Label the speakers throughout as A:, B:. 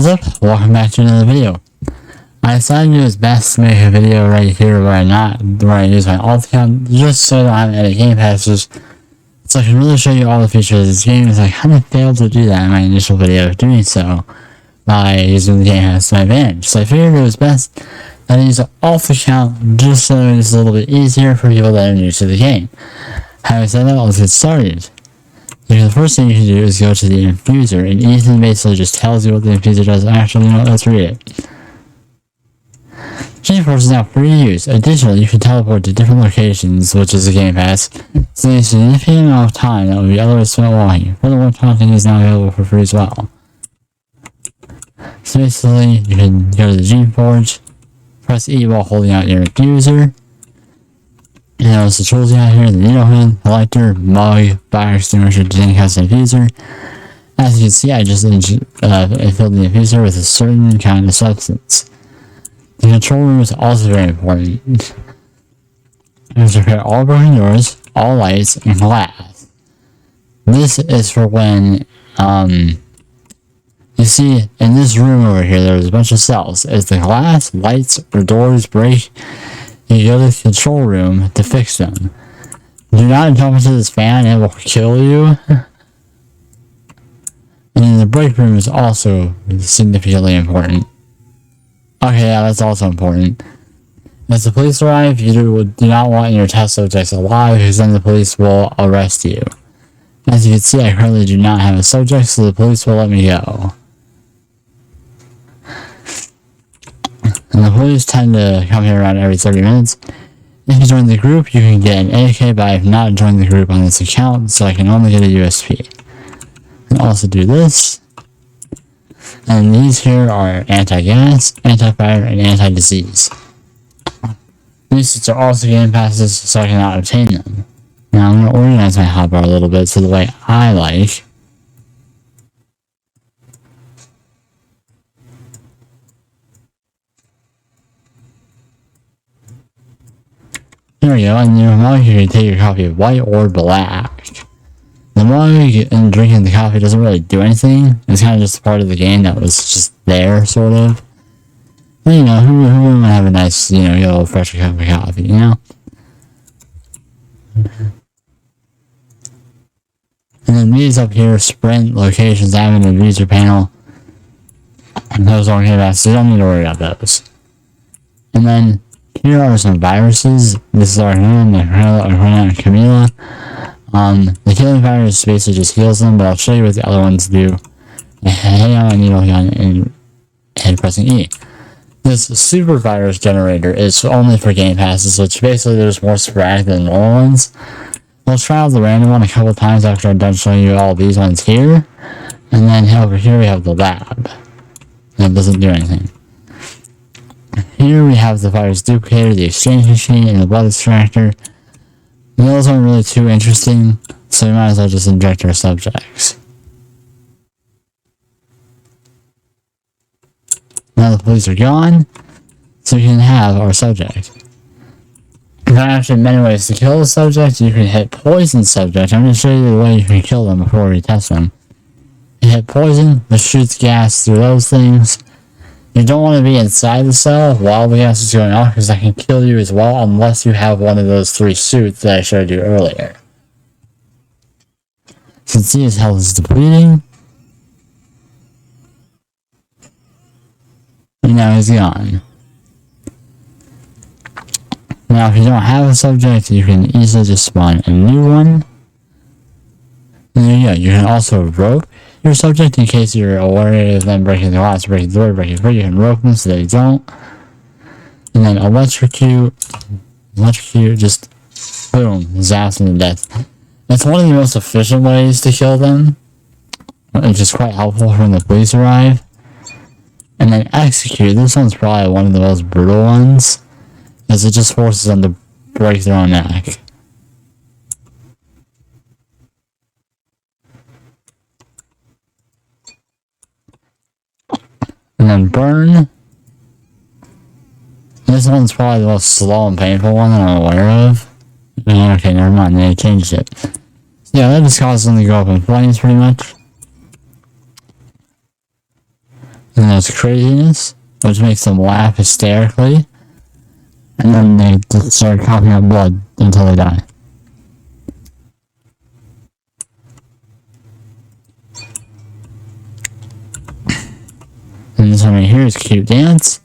A: What's up? Welcome back to another video. I decided it was best to make a video right here where I use my alt account just so I don't have any game passes, so I can really show you all the features of this game, as I kind of failed to do that in my initial video of doing so by using the game pass to my advantage. So I figured it was best that I use an alt account just so it's a little bit easier for people that are new to the game. Having said that, let's get started. The first thing you can do is go to the Infuser, and Ethan basically just tells you what the Infuser does. Actually, you know what, let's read it. Dreamforce is now free to use. Additionally, you can teleport to different locations, which is a game pass, saving a significant amount of time that would be otherwise spent walking. Furthermore, content is now available for free as well. So basically, you can go to the Dreamforce, press E while holding out your Infuser. And notice the tools you have here: the needlehead, collector, mug, fire extinguisher, cast infuser. As you can see, I just filled the infuser with a certain kind of substance. The control room is also very important. You have to repair all broken doors, all lights, and glass. This is for when, you see, in this room over here, there's a bunch of cells. As the glass, lights, or doors break, you go to the control room to fix them. Do not jump into this fan, it will kill you. And then the break room is also significantly important. Okay, yeah, that's also important. As the police arrive, you do not want your test subjects alive, because then the police will arrest you. As you can see, I currently do not have a subject, so the police will let me go. And the police tend to come here around every 30 minutes. If you join the group, you can get an AK, but I have not joined the group on this account, so I can only get a USP. And also do this. And these here are anti-gas, anti-fire, and anti-disease. These are also game passes, so I cannot obtain them. Now I'm going to organize my hotbar a little bit so the way I like. There we go, and your mug, you can take your coffee white or black. The mug and drinking the coffee doesn't really do anything. It's kind of just part of the game that was just there, sort of. But, you know, who wouldn't have a nice, you know, get a little fresher cup of coffee, you know? And then these up here: sprint, locations, admin, and user panel. And those aren't game passes, so you don't need to worry about those. And then here are some viruses. This is our hand, and Camilla. The killing virus basically just heals them, but I'll show you what the other ones do. Hang on my needle gun and pressing E. This super virus generator is only for game passes, which basically there's more sporadic than normal ones. We'll try out the random one a couple times after I'm done showing you all these ones here. And then over here we have the lab. That doesn't do anything. Here we have the virus duplicator, the exchange machine, and the blood extractor. Those aren't really too interesting, so we might as well just inject our subjects. Now the police are gone, so we can have our subject. There are actually many ways to kill the subject. You can hit poison subject. I'm going to show you the way you can kill them before we test them. You hit poison, which shoots gas through those things. You don't want to be inside the cell while the gas is going off, because that can kill you as well, unless you have one of those 3 suits that I showed you earlier. You can see his health is depleting. And now he's gone. Now if you don't have a subject, you can easily just spawn a new one. And there you go. You can also rope your subject in case you're aware of them breaking the glass, breaking the door, breaking the door. You can rope them so they don't. And then electrocute, just boom, zaps them to death. It's one of the most efficient ways to kill them, which is quite helpful when the police arrive. And then execute. This one's probably one of the most brutal ones, as it just forces them to break their own neck. And then burn. This one's probably the most slow and painful one that I'm aware of. Okay, never mind, they changed it. So yeah, that just causes them to go up in flames pretty much. and there's craziness, which makes them laugh hysterically, and then they just start coughing up blood until they die. And this one right here is Cute Dance.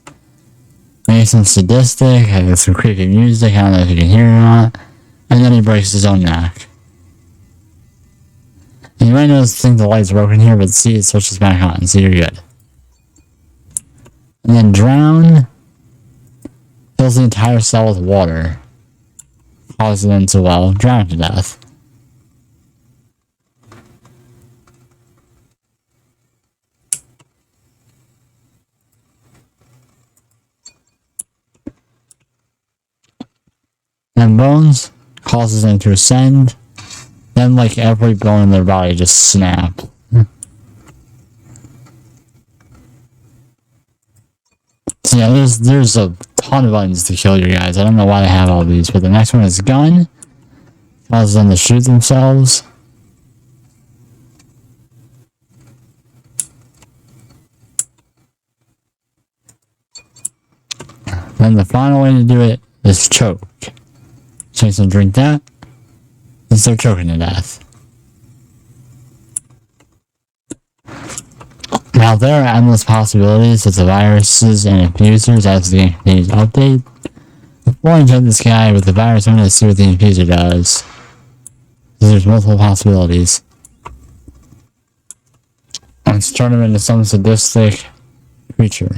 A: Makes him sadistic, has some creepy music, I don't know if you can hear it or not. And then he breaks his own neck. And you might notice think the light's broken here, but see, it switches back on, so you're good. And then Drown fills the entire cell with water, causing them to, well, drown to death. And Bones causes them to ascend. Then, like, every bone in their body just snap. So yeah, there's a ton of buttons to kill your guys. I don't know why they have all these, but the next one is Gun. Causes them to shoot themselves. Then the final way to do it is Choke. So makes them drink that, and start choking to death. Now there are endless possibilities with the viruses and infusers as the game continues to update. Before I jump this guy with the virus, I'm going to see what the infuser does. There's multiple possibilities. Let's turn him into some sadistic creature.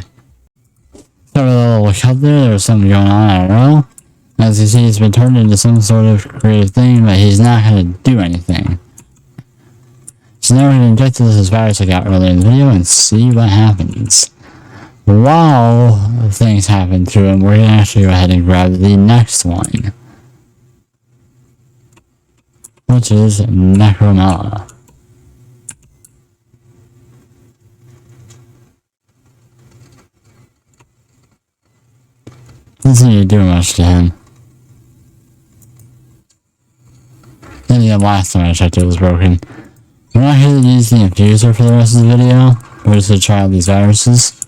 A: So a little look up there's something going on, I don't know. As you see, he's been turned into some sort of creative thing, but he's not going to do anything. So now we're going to inject this virus I got earlier in the video and see what happens. While things happen to him, we're going to actually go ahead and grab the next one, which is Necromella. Doesn't need to do much to him. And the last time I checked it was broken. We're not going to use the infuser for the rest of the video. We're just going to try out these viruses.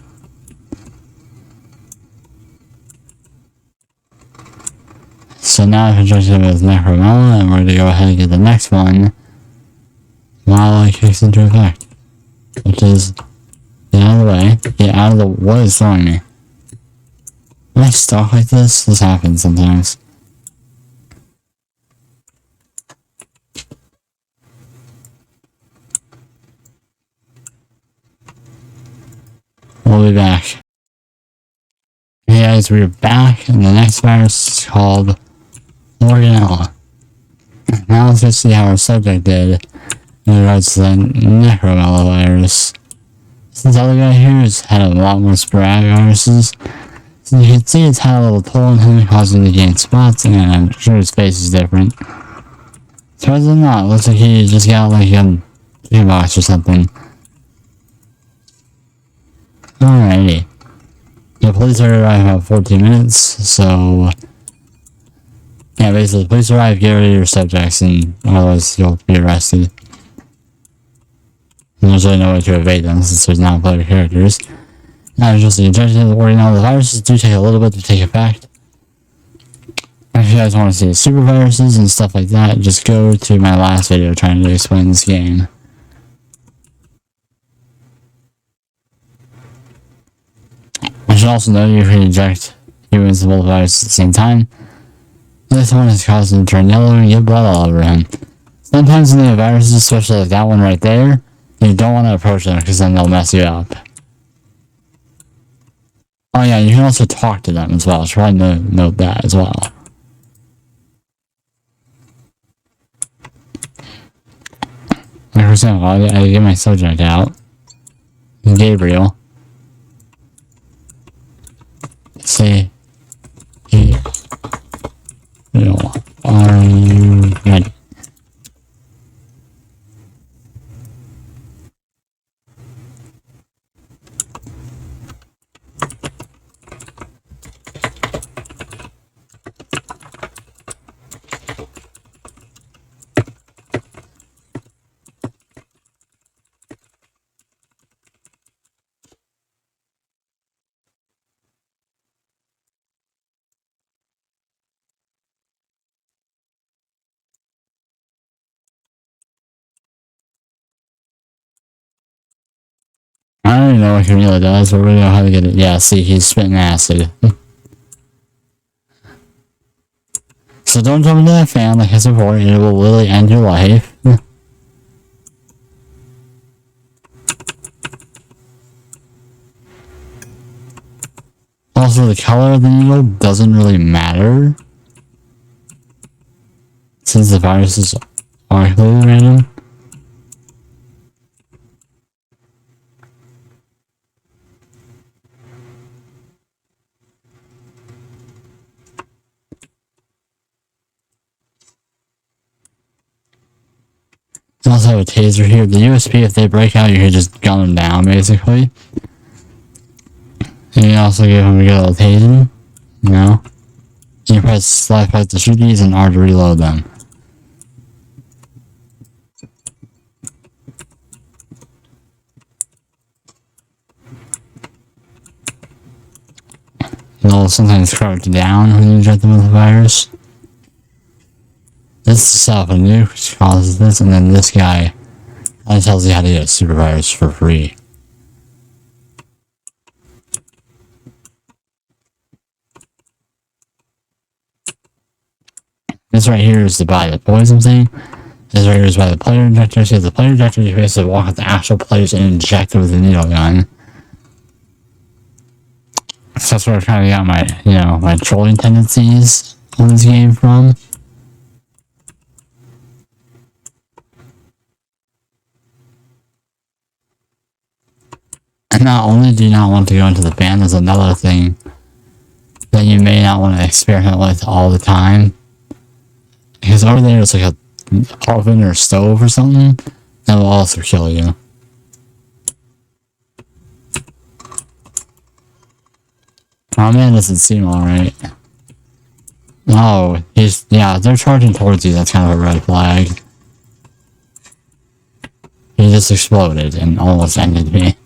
A: So now I've injected him with Necromella, and we're going to go ahead and get the next one while it kicks into effect. Which is, get out of the way. Get out of the, what is throwing me? Am I stuck like this? This happens sometimes. We'll be back. Hey guys, we're back, and the next virus is called Morganella. Now let's just see how our subject did in regards to the Necromella virus. This other guy here has had a lot more sporadic viruses. So you can see it's had a little toll on him, causing him to gain spots, and I'm sure his face is different. So other than that, it looks like he just got like a chicken box or something. Alrighty. The police arrive in about 14 minutes, so yeah, basically, the police arrive, get rid of your subjects, and otherwise you'll be arrested. And there's really no way to evade them since there's non-player characters. Now, just the injection of the Morganella, the viruses do take a little bit to take effect. If you guys want to see the super viruses and stuff like that, just go to my last video trying to explain this game. I should also note you can inject humans with both viruses at the same time. This one is causing him to turn yellow and get blood all over him. Sometimes when they have viruses, especially like that one right there, you don't want to approach them because then they'll mess you up. Oh yeah, you can also talk to them as well. I should probably note that as well. Like for example, I get my subject out. Gabriel. Say, hey, are you ready? I don't even know what Camila does, but we know how to get it. Yeah, see, he's spitting acid. So don't jump into that fan like I said before, it will literally end your life. Also, the color of the needle doesn't really matter, since the viruses are completely random. You also have a taser here. The USP, if they break out, you can just gun them down, basically. And you also give them a good old taser. You know? You press left to shoot these and R to reload them. They'll sometimes crouch down when you inject them with the virus. This is self a nuke, which causes this, and then this guy tells you how to get a super virus for free. This right here is to buy the poison thing. This right here is by the player injector. So the player injector, you basically walk with the actual players and inject it with a needle gun. So that's where I kind of got my, you know, my trolling tendencies on this game from. And not only do you not want to go into the fan, there's another thing that you may not want to experiment with all the time. Because over there is like a oven or stove or something that will also kill you. Oh man, doesn't seem alright. Oh, yeah, they're charging towards you, that's kind of a red flag. He just exploded and almost ended me.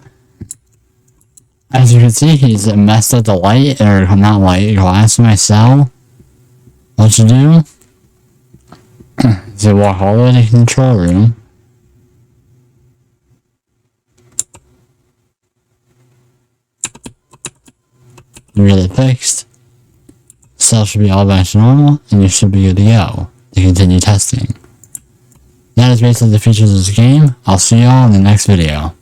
A: As you can see, he's messed up the light, or not light, glass in my cell. What you do? Is you walk all the way to the control room. You get it fixed. Cell should be all back to normal, and you should be good to go to continue testing. That is basically the features of this game. I'll see y'all in the next video.